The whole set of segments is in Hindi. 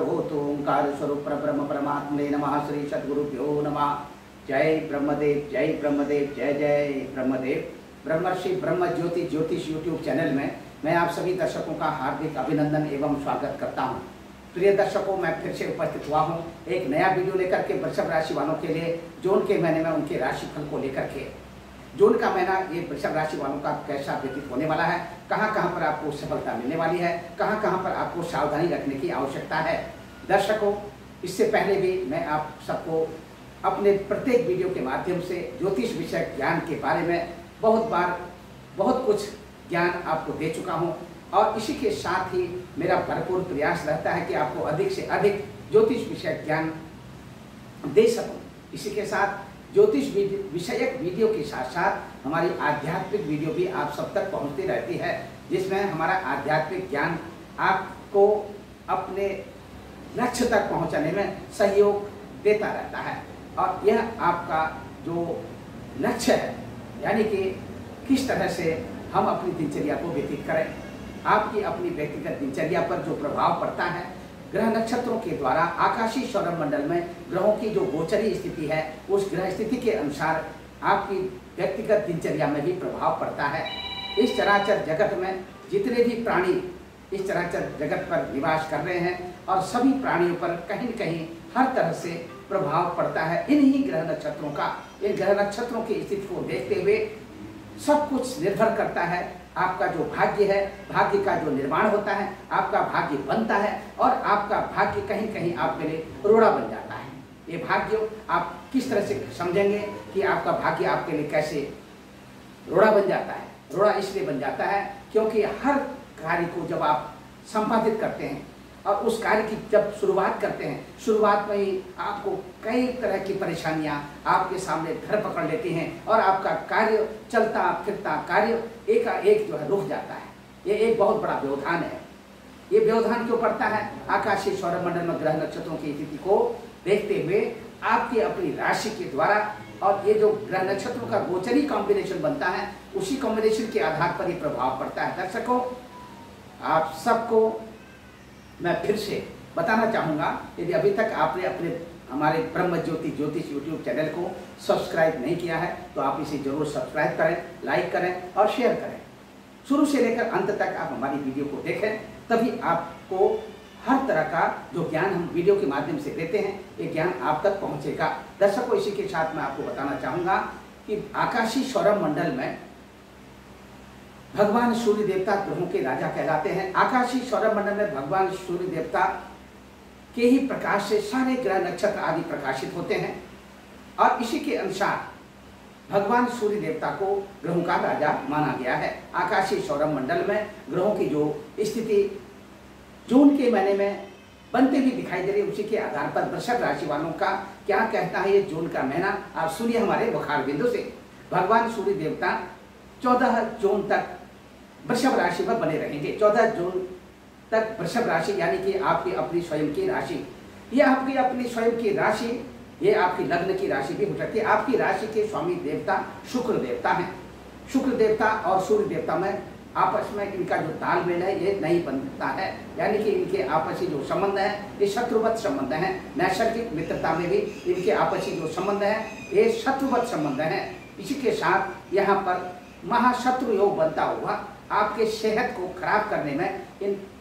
भूत ओंकार स्वरूप परब्रह्म परमात्मने नमः। श्री सद्गुरुभ्यो नमः। जय ब्रह्मदेव, जय ब्रह्मदेव, जय जय ब्रह्मदेव। ब्रह्मर्षि ब्रह्म ज्योति ज्योतिष यूट्यूब चैनल में मैं आप सभी दर्शकों का हार्दिक अभिनंदन एवं स्वागत करता हूं। प्रिय दर्शकों, मैं फिर से उपस्थित हुआ हूं एक नया वीडियो लेकर के वृषभ राशि वालों के लिए जून के महीने में उनके राशिफल को लेकर के। जून का महीना ये वृषभ राशि वालों का कैसा व्यतीत होने वाला है, कहां कहां पर आपको सफलता मिलने वाली है, कहां कहां पर आपको सावधानी रखने की आवश्यकता है। दर्शकों, इससे पहले भी मैं आप सबको अपने प्रत्येक वीडियो के माध्यम से ज्योतिष विषय ज्ञान के बारे में बहुत बार बहुत कुछ ज्ञान आपको दे चुका हूं और इसी के साथ ही मेरा भरपूर प्रयास रहता है कि आपको अधिक से अधिक ज्योतिष विषय ज्ञान दे सकूं। इसी के साथ ज्योतिष विषयक वीडियो के साथ साथ हमारी आध्यात्मिक वीडियो भी आप सब तक पहुंचती रहती है, जिसमें हमारा आध्यात्मिक ज्ञान आपको अपने लक्ष्य तक पहुंचाने में सहयोग देता रहता है। और यह आपका जो लक्ष्य है, यानी कि किस तरह से हम अपनी दिनचर्या को व्यतीत करें, आपकी अपनी व्यक्तिगत दिनचर्या पर जो प्रभाव पड़ता है ग्रह नक्षत्रों के द्वारा आकाशीय सौरमंडल में ग्रहों की जो गोचरी स्थिति है, उस ग्रह स्थिति के अनुसार आपकी व्यक्तिगत दिनचर्या में भी प्रभाव पड़ता है। इस चराचर जगत में जितने भी प्राणी इस चराचर जगत पर निवास कर रहे हैं और सभी प्राणियों पर कहीं न कहीं हर तरह से प्रभाव पड़ता है इन्हीं ग्रह नक्षत्रों का। इन ग्रह नक्षत्रों की स्थिति को देखते हुए सब कुछ निर्भर करता है। आपका जो भाग्य है, भाग्य का जो निर्माण होता है, आपका भाग्य बनता है और आपका भाग्य कहीं कहीं आपके लिए रोड़ा बन जाता है। ये भाग्य आप किस तरह से समझेंगे कि आपका भाग्य आपके लिए कैसे रोड़ा बन जाता है। रोड़ा इसलिए बन जाता है क्योंकि हर कार्य को जब आप संपादित करते हैं और उस कार्य की जब शुरुआत करते हैं, शुरुआत में ही आपको कई तरह की परेशानियां आपके सामने घर पकड़ लेती हैं और आपका कार्य चलता फिरता कार्य एकाएक जो है रुक जाता है। ये एक बहुत बड़ा व्यवधान है। ये व्यवधान क्यों पड़ता है? आकाशीय सौरमंडल में ग्रह नक्षत्रों की स्थिति को देखते हुए आपकी अपनी राशि के द्वारा और ये जो ग्रह नक्षत्रों का गोचरी कॉम्बिनेशन बनता है, उसी कॉम्बिनेशन के आधार पर ही प्रभाव पड़ता है। दर्शकों, आप सबको मैं फिर से बताना चाहूँगा, यदि अभी तक आपने अपने हमारे ब्रह्म ज्योति ज्योतिष यूट्यूब चैनल को सब्सक्राइब नहीं किया है तो आप इसे जरूर सब्सक्राइब करें, लाइक करें और शेयर करें। शुरू से लेकर अंत तक आप हमारी वीडियो को देखें, तभी आपको हर तरह का जो ज्ञान हम वीडियो के माध्यम से देते हैं, ये ज्ञान आप तक पहुँचेगा। दर्शकों, इसी के साथ मैं आपको बताना चाहूँगा कि आकाशीय सौरमंडल में भगवान सूर्य देवता ग्रहों के राजा कहलाते हैं। आकाशीय सौरमंडल में भगवान सूर्य देवता के ही प्रकाश से सारे ग्रह नक्षत्र आदि प्रकाशित होते हैं और इसी के अनुसार भगवान सूर्य देवता को ग्रहों का राजा माना गया है। आकाशीय सौरमंडल में ग्रहों की जो स्थिति जून के महीने में बनते हुए दिखाई दे रही है, उसी के आधार पर वृषभ राशि वालों का क्या कहता है ये जून का महीना। आप सुनिए हमारे मुखार बिंदु से। भगवान सूर्य देवता 14 जून तक वृषभ राशि में बने रहेंगे। 14 जून तक वृषभ राशि यानी कि आपकी अपनी स्वयं की राशि, ये आपकी अपनी स्वयं की राशि, ये आपकी लग्न की राशि भी हो सकती है। आपकी राशि के स्वामी देवता शुक्र देवता हैं। शुक्र देवता और सूर्य देवता में आपस में इनका जो तालमेल है ये नहीं बनता है, यानी कि इनके आपसी जो संबंध है ये शत्रुवत संबंध है। नैसर्गिक मित्रता में भी इनके आपसी जो संबंध है ये शत्रुवत संबंध है। इसी के साथ यहाँ पर महाशत्रु योग बनता हुआ आपके सेहत को खराब करने में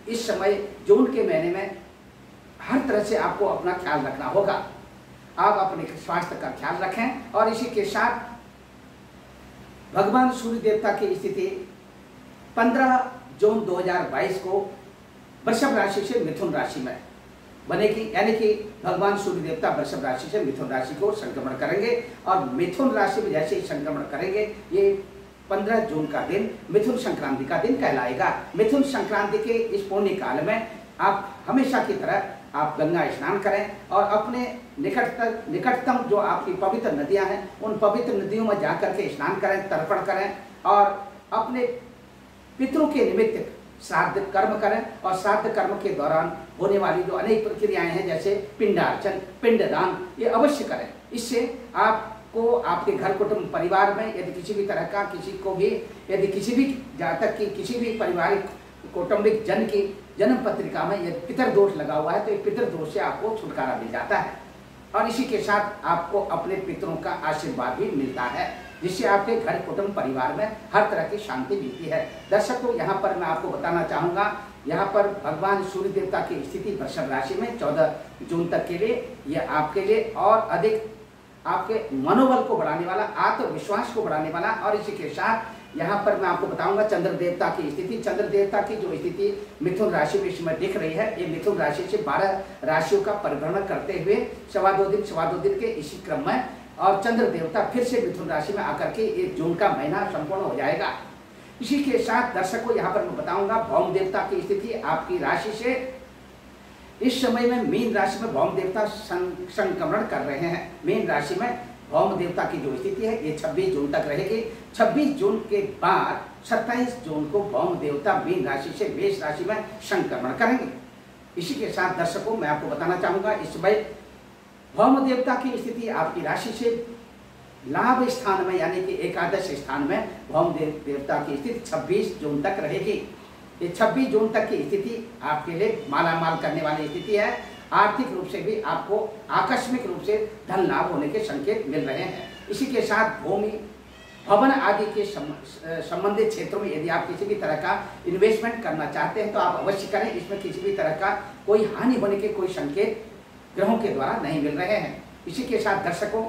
इस समय जून के महीने में हर तरह से आपको अपना ख्याल रखना होगा। आप अपने स्वास्थ्य का ख्याल रखें और इसी के साथ भगवान सूर्य देवता की स्थिति 15 जून 2022 को वृषभ राशि से मिथुन राशि में बनेगी, यानी कि भगवान सूर्य देवता वृषभ राशि से मिथुन राशि को संक्रमण करेंगे और मिथुन राशि में जैसे ही संक्रमण करेंगे ये 15 जून का दिन मिथुन संक्रांति का दिन कहलाएगा। मिथुन संक्रांति के इस पुण्य काल में आप हमेशा की तरह आप गंगा स्नान करें और अपने निकटतम जो आपकी पवित्र नदियां हैं उन पवित्र नदियों में जाकर के स्नान करें, तर्पण करें और अपने पितरों के निमित्त श्राद्ध कर्म करें। और श्राद्ध कर्म के दौरान होने वाली जो अनेक प्रक्रियाएं हैं जैसे पिंडार्चन, पिंडदान, ये अवश्य करें। इससे आपको आपके घर कुटुंब परिवार में यदि किसी भी तरह का किसी को भी यदि किसी भी जातक की किसी भी पारिवारिक कौटुंबिक जन की जन्म पत्रिका में यदि पितर दोष लगा हुआ है तो ये पितर दोष से आपको छुटकारा मिल जाता है और इसी के साथ आपको अपने पितरों का आशीर्वाद भी मिलता है, जिससे आपके घर कुटुंब परिवार में हर तरह की शांति मिलती है। दर्शकों, यहाँ पर मैं आपको बताना चाहूँगा, यहाँ पर भगवान सूर्य देवता की स्थिति वृषभ राशि में 14 जून तक के लिए यह आपके लिए और अधिक आपके मनोबल को बढ़ाने वाला, आत्मविश्वास को बढ़ाने वाला। और इसी के साथ यहाँ पर मैं आपको बताऊंगा चंद्र देवता की स्थिति। चंद्र देवता की जो स्थिति मिथुन राशि में इस समय दिख रही है, ये मिथुन राशि से 12 राशियों का परिभ्रमण करते हुए सवा दो दिन के इसी क्रम में, और चंद्र देवता फिर से मिथुन राशि में आकर के 1 जून का महीना संपूर्ण हो जाएगा। इसी के साथ दर्शकों यहाँ पर मैं बताऊंगा भौम देवता की स्थिति आपकी राशि से इस समय में मीन राशि में भौम देवता संक्रमण कर रहे हैं। मीन राशि में भौम देवता की जो स्थिति है ये 26 जून तक रहेगी। 26 जून के बाद 27 जून को भौम देवता मीन राशि से मेष राशि में संक्रमण करेंगे। इसी के साथ दर्शकों मैं आपको बताना चाहूंगा इस समय भौम देवता की स्थिति आपकी राशि से लाभ स्थान में यानी कि एकादश स्थान में भौम देवता की स्थिति 26 जून तक रहेगी। ये 26 जून तक की स्थिति आपके लिए मालामाल करने वाली स्थिति है। आर्थिक रूप से भी आपको आकस्मिक रूप से धन लाभ होने के संकेत मिल रहे हैं। इसी के साथ भूमि भवन आदि के संबंधित क्षेत्रों में यदि आप किसी भी तरह का इन्वेस्टमेंट करना चाहते हैं तो आप अवश्य करें। इसमें किसी भी तरह का कोई हानि होने के कोई संकेत ग्रहों के द्वारा नहीं मिल रहे हैं। इसी के साथ दर्शकों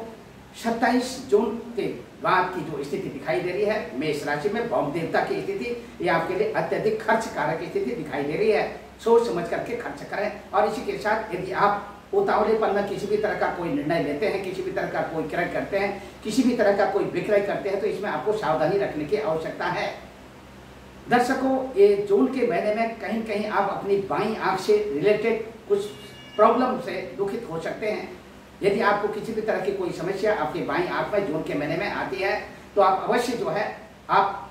27 जून के बाद की जो स्थिति दिखाई दे रही है मेष राशि में भौम देवता की स्थिति, ये आपके लिए अत्यधिक खर्च कारक स्थिति दिखाई दे रही है। सोच समझ करके खर्च करें। और इसी के साथ यदि आप उतावलेपन में किसी भी तरह का कोई निर्णय लेते हैं, किसी भी तरह का कोई क्रय करते हैं, किसी भी तरह का कोई विक्रय करते हैं तो इसमें आपको सावधानी रखने की आवश्यकता है। दर्शकों, ये जून के महीने में कहीं कहीं आप अपनी बाईं आंख से रिलेटेड कुछ प्रॉब्लम से दुखित हो सकते हैं। यदि आपको किसी भी तरह की कोई समस्या आपकी बाईं आंख में जून के महीने में आती है तो आप अवश्य जो है आप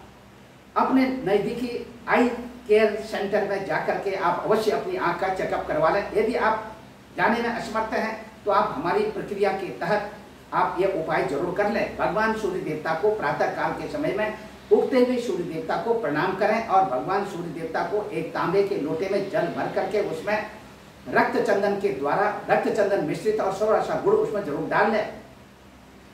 अपने नज़दीकी आई केयर सेंटर में जाकर के आप अवश्य अपनी आंख का चेकअप करवा लें। यदि आप जाने में असमर्थ हैं तो आप हमारी प्रक्रिया के तहत आप ये उपाय जरूर कर लें। भगवान सूर्य देवता को प्रातः काल के समय में उगते हुए सूर्य देवता को प्रणाम करें और भगवान सूर्य देवता को एक तांबे के लोटे में जल भर करके उसमें रक्त चंदन के द्वारा रक्त चंदन मिश्रित और थोड़ा सा गुड़ उसमें जरूर डाल लें।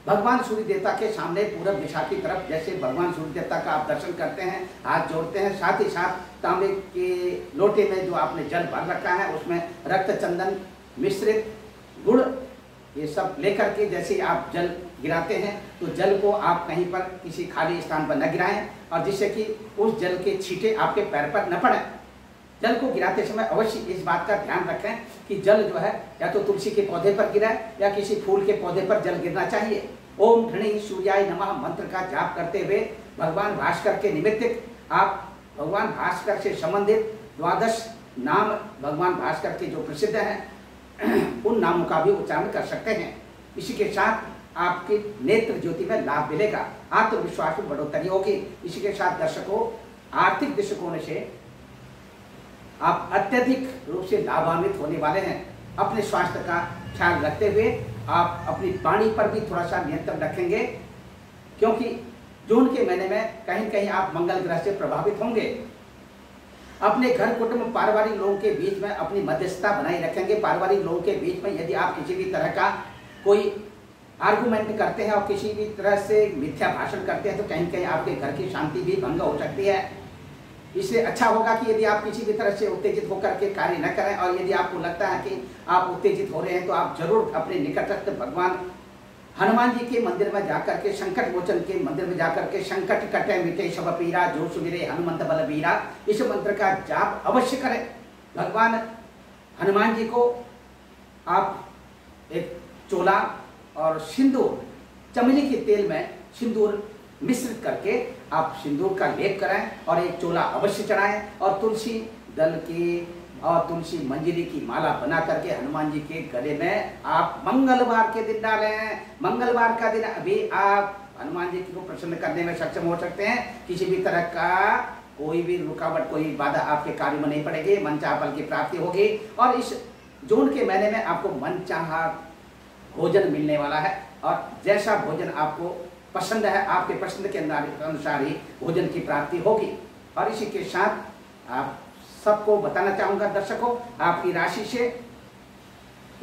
भगवान सूर्य देवता के सामने पूरब दिशा की तरफ जैसे भगवान सूर्य देवता का आप दर्शन करते हैं, हाथ जोड़ते हैं, साथ ही साथ तांबे के लोटे में जो आपने जल भर रखा है उसमें रक्त चंदन मिश्रित गुड़ ये सब लेकर के जैसे आप जल गिराते हैं तो जल को आप कहीं पर किसी खाली स्थान पर न गिराएं और जिससे कि उस जल के छींटे आपके पैर पर न पड़े। जल को गिराते समय अवश्य इस बात का ध्यान रखें कि जल जो है या तो तुलसी के पौधे पर गिराए या किसी फूल के पौधे पर जल गिरना चाहिए। ओम धृणी सूर्याय नमः मंत्र का जाप करते हुए भगवान भास्कर के निमित्त आप भगवान भास्कर से संबंधित 12 नाम भगवान भास्कर के जो प्रसिद्ध हैं उन नामों का भी उच्चारण कर सकते हैं। इसी के साथ आपके नेत्र ज्योति में लाभ मिलेगा, आत्मविश्वास में बढ़ोतरी होगी। इसी के साथ दर्शकों आर्थिक दृष्टिकोण से आप अत्यधिक रूप से लाभान्वित होने वाले हैं। अपने स्वास्थ्य का ख्याल रखते हुए आप अपनी वाणी पर भी थोड़ा सा नियंत्रण रखेंगे क्योंकि जून के महीने में कहीं कहीं आप मंगल ग्रह से प्रभावित होंगे। अपने घर कुटुंब पारिवारिक लोगों के बीच में अपनी मध्यस्थता बनाए रखेंगे। पारिवारिक लोगों के बीच में यदि आप किसी भी तरह का कोई आर्गुमेंट करते हैं और किसी भी तरह से मिथ्या भाषण करते हैं तो कहीं कहीं आपके घर की शांति भी भंग हो सकती है। इससे अच्छा होगा कि यदि आप किसी भी तरह से उत्तेजित होकर के कार्य न करें और यदि आपको लगता है कि आप उत्तेजित हो रहे हैं तो आप जरूर अपने निकटस्थ भगवान हनुमान जी के मंदिर में जाकर के संकट मोचन के मंदिर में जाकर के संकट कटे मिटे सब पीरा जो सुमिरे हनुमंत बलबीरा इस मंत्र का जाप अवश्य करें। भगवान हनुमान जी को आप एक चोला और सिंदूर चमेली के तेल में सिंदूर मिश्रित करके आप सिंदूर का लेप कराएं और एक चोला अवश्य चढ़ाएं और तुलसी दल की और तुलसी मंजरी की माला बना करके हनुमान जी के गले में आप मंगलवार के दिन डालें। मंगलवार का दिन अभी आप हनुमान जी को प्रसन्न करने में सक्षम हो सकते हैं। किसी भी तरह का कोई भी रुकावट कोई बाधा आपके कार्य में नहीं पड़ेगी, मनचाहा फल की प्राप्ति होगी और इस जून के महीने में आपको मनचाहा भोजन मिलने वाला है और जैसा भोजन आपको पसंद है आपके पसंद के अनुसार ही भोजन की प्राप्ति होगी। और इसी के साथ आप सबको बताना चाहूँगा दर्शकों, आपकी राशि से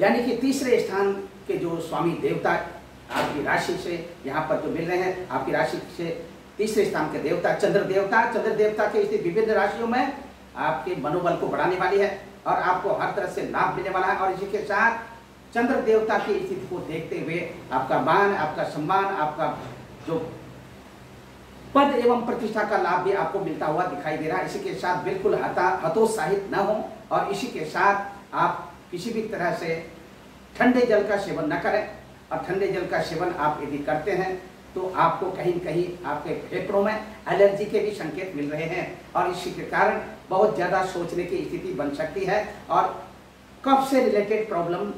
यानी कि तीसरे स्थान के जो स्वामी देवता आपकी राशि से यहाँ पर जो मिल रहे हैं, आपकी राशि से तीसरे स्थान के देवता चंद्र देवता की स्थिति विभिन्न राशियों में आपके मनोबल को बढ़ाने वाली है और आपको हर तरह से लाभ मिलने वाला है। और इसी के साथ चंद्र देवता की स्थिति को देखते हुए आपका मान, आपका सम्मान, आपका जो पद एवं प्रतिष्ठा का लाभ भी आपको मिलता हुआ दिखाई दे रहा है। इसी के साथ बिल्कुल हतोत्साहित न हो और इसी के साथ आप किसी भी तरह से ठंडे जल का सेवन न करें। और ठंडे जल का सेवन आप यदि करते हैं तो आपको कहीं कहीं आपके फेफड़ों में एलर्जी के भी संकेत मिल रहे हैं और इसी के कारण बहुत ज़्यादा सोचने की स्थिति बन सकती है और कफ से रिलेटेड प्रॉब्लम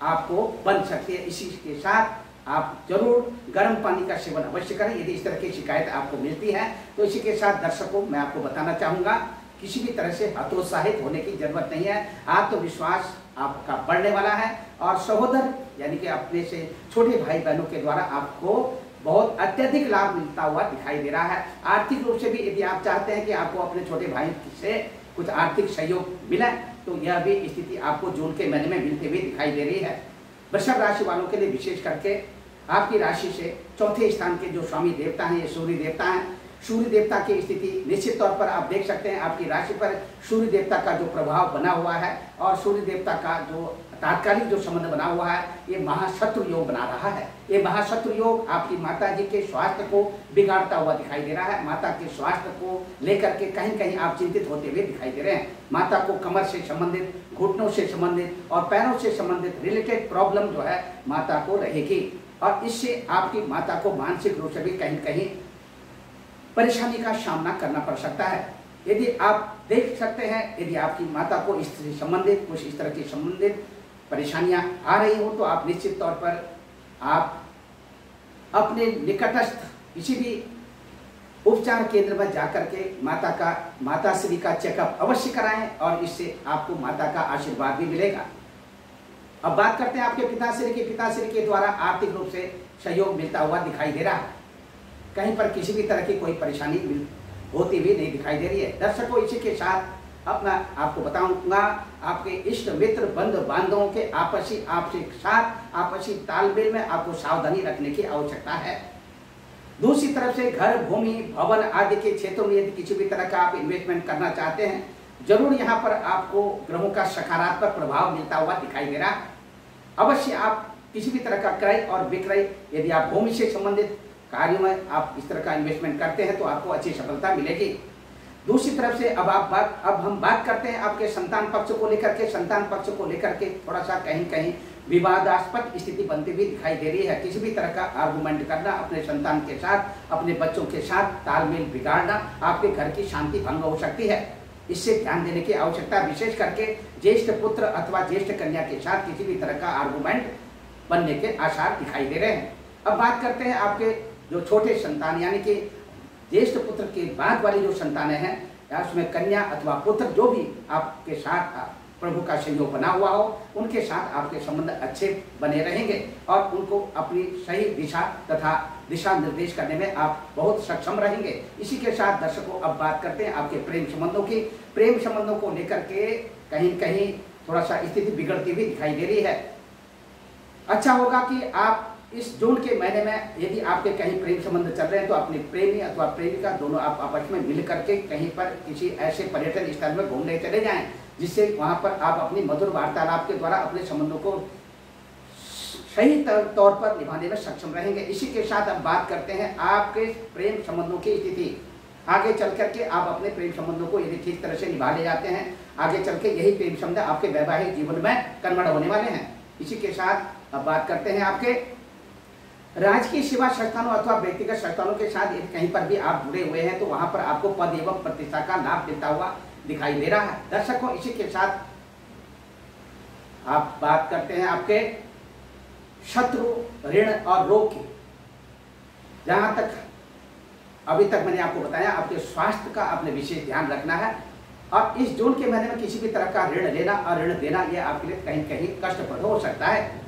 आपको बन सकती है। इसी के साथ आप जरूर गर्म पानी का सेवन अवश्य करें यदि इस तरह की शिकायत आपको मिलती है। तो इसी के साथ दर्शकों मैं आपको बताना चाहूँगा, किसी भी तरह से हतोत्साहित होने की जरूरत नहीं है। आत्मविश्वास आपका बढ़ने वाला है और सहोदर यानी कि अपने से छोटे भाई बहनों के द्वारा आपको बहुत अत्यधिक लाभ मिलता हुआ दिखाई दे रहा है। आर्थिक रूप से भी यदि आप चाहते हैं कि आपको अपने छोटे भाई से कुछ आर्थिक सहयोग मिले तो यह भी स्थिति आपको जून के महीने में मिलती हुई दिखाई दे रही है। वृषभ राशि वालों के लिए विशेष करके आपकी राशि से चौथे स्थान के जो स्वामी देवता हैं ये सूर्य देवता हैं। सूर्य देवता की स्थिति निश्चित तौर पर आप देख सकते हैं, आपकी राशि पर सूर्य देवता का जो प्रभाव बना हुआ है और सूर्य देवता का जो तात्कालिक जो संबंध बना हुआ है ये महाशत्रु योग बना रहा है। ये महाशत्रु योग आपकी माता जी के स्वास्थ्य को बिगाड़ता हुआ दिखाई दे रहा है। माता के स्वास्थ्य को लेकर के कहीं कहीं आप चिंतित होते हुए दिखाई दे रहे हैं। माता को कमर से संबंधित, घुटनों से संबंधित और पैरों से संबंधित रिलेटेड प्रॉब्लम जो है माता को रहेगी और इससे आपकी माता को मानसिक रूप से भी कहीं कहीं परेशानी का सामना करना पड़ सकता है। यदि आप देख सकते हैं, यदि आपकी माता को इससे संबंधित कुछ इस तरह की संबंधित परेशानियां आ रही हो तो आप निश्चित तौर पर आप अपने निकटस्थ किसी भी उपचार केंद्र में जाकर के माताश्री का चेकअप अवश्य कराएं और इससे आपको माता का आशीर्वाद भी मिलेगा। अब बात करते हैं आपके पिताश्री के द्वारा आर्थिक रूप से सहयोग मिलता हुआ दिखाई दे रहा है। कहीं पर किसी भी तरह की कोई परेशानी होती हुई नहीं दिखाई दे रही है। दर्शकों इसी के साथ अपना आपको बताऊंगा आपके इष्ट मित्र बंधु बांधवों के आपसी तालमेल में आपको सावधानी रखने की आवश्यकता है। दूसरी तरफ से घर, भूमि, भवन आदि के क्षेत्रों में यदि किसी भी तरह का आप इन्वेस्टमेंट करना चाहते हैं जरूर यहाँ पर आपको ग्रहों का सकारात्मक प्रभाव मिलता हुआ दिखाई दे रहा है। अवश्य आप किसी भी तरह का क्रय और विक्रय यदि आप भूमि से संबंधित कार्यों में आप इस तरह का इन्वेस्टमेंट करते हैं तो आपको अच्छी सफलता मिलेगी। दूसरी तरफ से अब हम बात करते हैं आपके संतान पक्ष को लेकर के। संतान पक्ष को लेकर के थोड़ा सा कहीं कहीं विवादास्पद स्थिति बनती हुई दिखाई दे रही है। किसी भी तरह का आर्गुमेंट करना अपने संतान के साथ, अपने बच्चों के साथ तालमेल बिगाड़ना आपके घर की शांति भंग हो सकती है। इससे ध्यान देने की आवश्यकता, विशेष करके ज्येष्ठ पुत्र अथवा ज्येष्ठ कन्या के साथ किसी भी तरह का आर्गुमेंट बनने के आसार दिखाई दे रहे हैं। अब बात करते हैं आपके जो छोटे संतान यानी कि ज्येष्ठ पुत्र के बाद वाली जो संतानें हैं या उसमें कन्या अथवा पुत्र जो भी आपके साथ प्रभु का सहयोग बना हुआ हो उनके साथ आपके संबंध अच्छे बने रहेंगे और उनको अपनी सही दिशा तथा दिशा निर्देश करने में आप बहुत सक्षम रहेंगे। इसी के साथ दर्शकों अब बात करते हैं आपके प्रेम संबंधों की। प्रेम संबंधों को लेकर के कहीं कहीं थोड़ा सा स्थिति बिगड़ती हुई दिखाई दे रही है। अच्छा होगा कि आप इस जून के महीने में यदि आपके कहीं प्रेम संबंध चल रहे हैं तो अपने प्रेमी अथवा प्रेमिका दोनों आप आपस में मिल करके कहीं पर किसी ऐसे पर्यटन स्थल में घूमने चले जाएं जिससे वहां पर आप अपनी मधुर वार्तालाप के द्वारा अपने संबंधों को सही तौर पर निभाने में सक्षम रहेंगे। इसी के साथ अब बात करते हैं आपके प्रेम संबंधों की स्थिति। आगे चल करके आप अपने प्रेम संबंधों को यदि ठीक तरह से निभा ले जाते हैं आगे चल के यही प्रेम संबंध आपके वैवाहिक जीवन में कन्वर्ट होने वाले हैं। इसी के साथ अब बात करते हैं आपके राजकीय सेवा संस्थानों अथवा व्यक्तिगत संस्थानों के साथ यदि कहीं पर भी आप जुड़े हुए हैं तो वहां पर आपको पद एवं प्रतिष्ठा का लाभ मिलता हुआ दिखाई दे रहा है। दर्शकों इसी के साथ आप बात करते हैं आपके शत्रु, ऋण और रोग की। जहां तक अभी तक मैंने आपको बताया आपके स्वास्थ्य का आपने विशेष ध्यान रखना है और इस जून के महीने में किसी भी तरह का ऋण लेना और ऋण देना यह आपके लिए कहीं कहीं कष्टप्रद हो सकता है।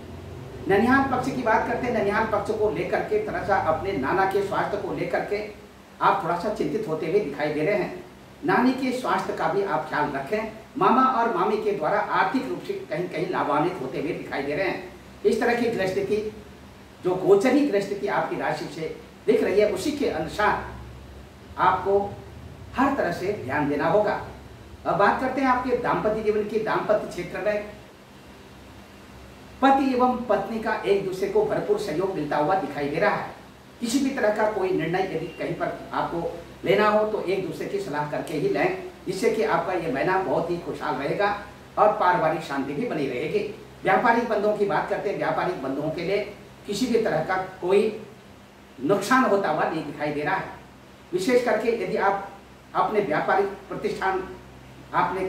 ननिहाल पक्ष की बात करते हैं। ननिहाल पक्ष को लेकर के थोड़ा सा अपने नाना के स्वास्थ्य को लेकर के आप थोड़ा सा चिंतित होते हुए दिखाई दे रहे हैं। नानी के स्वास्थ्य का भी आप ख्याल रखें। मामा और मामी के द्वारा आर्थिक रूप से कहीं कहीं लाभान्वित होते हुए दिखाई दे रहे हैं। इस तरह की ग्रह स्थिति जो गोचरी ग्रह स्थिति आपकी राशि से दिख रही है, उसी के अनुसार आपको हर तरह से ध्यान देना होगा। अब बात करते हैं आपके दाम्पत्य जीवन की। दाम्पत्य क्षेत्र में पति एवं पत्नी का एक दूसरे को भरपूर सहयोग मिलता हुआ दिखाई दे रहा है। किसी भी तरह का कोई निर्णय यदि कहीं पर आपको लेना हो तो एक दूसरे की सलाह करके ही लें, जिससे कि आपका ये महीना बहुत ही खुशहाल रहेगा और पारिवारिक शांति भी बनी रहेगी। व्यापारिक बंधुओं की बात करते हैं। व्यापारिक बंधुओं के लिए किसी भी तरह का कोई नुकसान होता हुआ नहीं दिखाई दे रहा है। विशेष करके यदि आप अपने व्यापारिक प्रतिष्ठान, आपने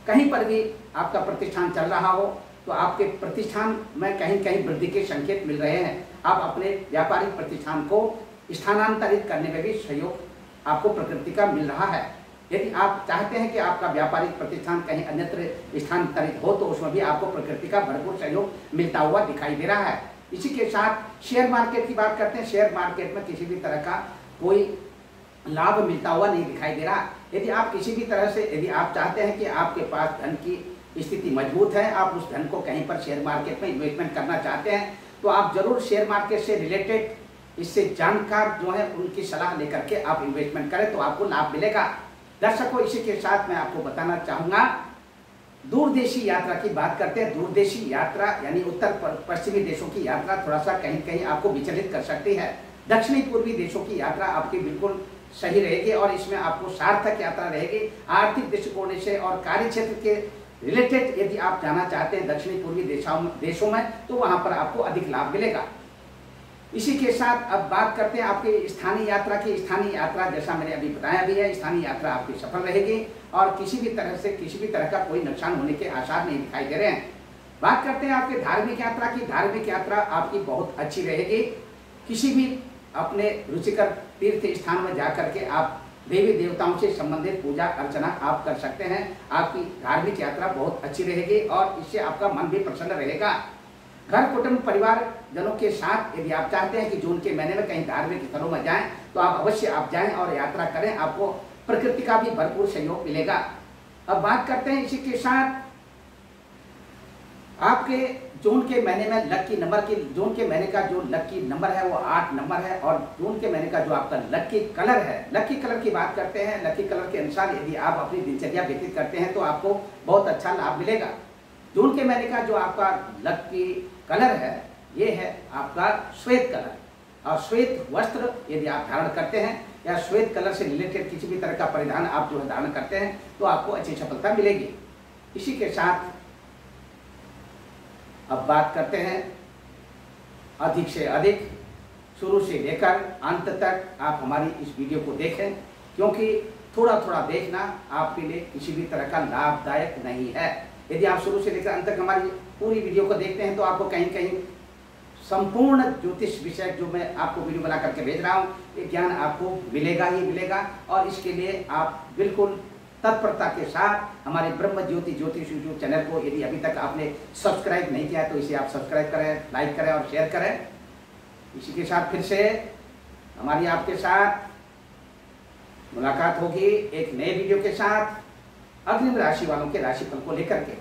कहीं पर भी आपका प्रतिष्ठान चल रहा हो तो आपके प्रतिष्ठान में कहीं कहीं वृद्धि के संकेत मिल रहे हैं। आप अपने व्यापारिक प्रतिष्ठान को स्थानांतरित करने में भी सहयोग आपको प्रकृति का मिल रहा है। यदि आप चाहते हैं कि आपका व्यापारिक प्रतिष्ठान कहीं अन्यत्र स्थानांतरित हो तो उसमें भी आपको प्रकृति का भरपूर सहयोग मिलता हुआ दिखाई दे रहा है। इसी के साथ शेयर मार्केट की बात करते हैं। शेयर मार्केट में किसी भी तरह का कोई लाभ मिलता हुआ नहीं दिखाई दे रहा। यदि आप किसी भी तरह से यदि आप चाहते हैं कि आपके पास धन की स्थिति मजबूत है, आप उस धन को कहीं पर शेयर मार्केट में इन्वेस्टमेंट करना चाहते हैं, तो आप जरूर शेयर मार्केट से रिलेटेड इससे जानकार जो है उनकी सलाह लेकर के आप इन्वेस्टमेंट करें तो आपको लाभ मिलेगा। दर्शकों, इसी के साथ मैं आपको बताना चाहूँगा, दूरदेशी यात्रा की बात करते हैं। दूरदेशी यात्रा यानी उत्तर पश्चिमी देशों की यात्रा थोड़ा सा कहीं कहीं आपको विचलित कर सकती है। दक्षिणी पूर्वी देशों की यात्रा आपकी बिल्कुल सही रहेगी और इसमें आपको सार्थक यात्रा रहेगी। आर्थिक दृष्टिकोण से और कार्य क्षेत्र के रिलेटेड यदि आप जाना चाहते हैं दक्षिणी पूर्वी देशों में तो वहां पर आपको अधिक लाभ मिलेगा। इसी के साथ अब बात करते हैं आपकी स्थानीय यात्रा की। स्थानीय यात्रा जैसा मैंने अभी बताया भी है, स्थानीय यात्रा आपकी सफल रहेगी और किसी भी तरह का कोई नुकसान होने के आसार नहीं दिखाई दे रहे हैं। बात करते हैं आपके धार्मिक यात्रा की। धार्मिक यात्रा आपकी बहुत अच्छी रहेगी। किसी भी अपने रुचिकर तीर्थ स्थान में जाकर के आप देवी देवताओं से संबंधित पूजा अर्चना आप कर सकते हैं। आपकी धार्मिक यात्रा बहुत अच्छी रहेगी और इससे आपका मन भी प्रसन्न रहेगा। घर कुटुंब परिवार जनों के साथ यदि आप चाहते हैं कि जून के महीने में कहीं धार्मिक स्थलों में जाएं तो आप अवश्य आप जाएं और यात्रा करें, आपको प्रकृति का भी भरपूर सहयोग मिलेगा। अब बात करते हैं इसी के साथ आपके जून के महीने में लकी नंबर की। जून के महीने का जो लकी नंबर है वो 8 नंबर है और जून के महीने का जो आपका लकी कलर है, लकी कलर की बात करते हैं। लकी कलर के अनुसार यदि आप अपनी दिनचर्या व्यतीत करते हैं तो आपको बहुत अच्छा लाभ मिलेगा। जून के महीने का जो आपका लकी कलर है ये है आपका श्वेत कलर और श्वेत वस्त्र यदि आप धारण करते हैं या श्वेत कलर से रिलेटेड किसी भी तरह का परिधान आप जो है धारण करते हैं तो आपको अच्छी सफलता मिलेगी। इसी के साथ अब बात करते हैं अधिक से अधिक शुरू से लेकर अंत तक आप हमारी इस वीडियो को देखें, क्योंकि थोड़ा थोड़ा देखना आपके लिए किसी भी तरह का लाभदायक नहीं है। यदि आप शुरू से लेकर अंत तक हमारी पूरी वीडियो को देखते हैं तो आपको कहीं कहीं संपूर्ण ज्योतिष विषय जो मैं आपको वीडियो बना करके भेज रहा हूँ ये ज्ञान आपको मिलेगा ही मिलेगा। और इसके लिए आप बिल्कुल तत्परता के साथ हमारे ब्रह्म ज्योति ज्योतिष यूट्यूब चैनल को यदि अभी तक आपने सब्सक्राइब नहीं किया तो इसे आप सब्सक्राइब करें, लाइक करें और शेयर करें। इसी के साथ फिर से हमारी आपके साथ मुलाकात होगी एक नए वीडियो के साथ अग्निम राशि वालों के राशिफल को लेकर के।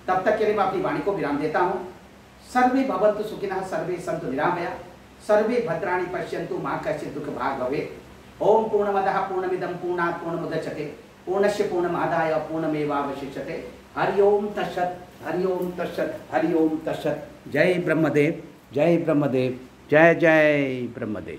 तब तक के लिए मैं अपनी वाणी को विराम देता हूँ। सर्वे भवन्तु सुखिनः, सर्वे सन्तु निरामया, सर्वे भद्राणि पश्यन्तु मा कश्चित् दुःख भाग् भवेत्। ओम पूर्णमदः पूर्णमिदं पूर्णात् पूर्णमुदच्यते पूर्णस्य पूर्णमादाय पूर्णमेवावशिष्यते। हरि ओम तत्सत्, हरि ओम तत्सत्, हरि ओम तत्सत्। जय ब्रह्मदेव, जय ब्रह्मदेव, जय जय ब्रह्मदेव।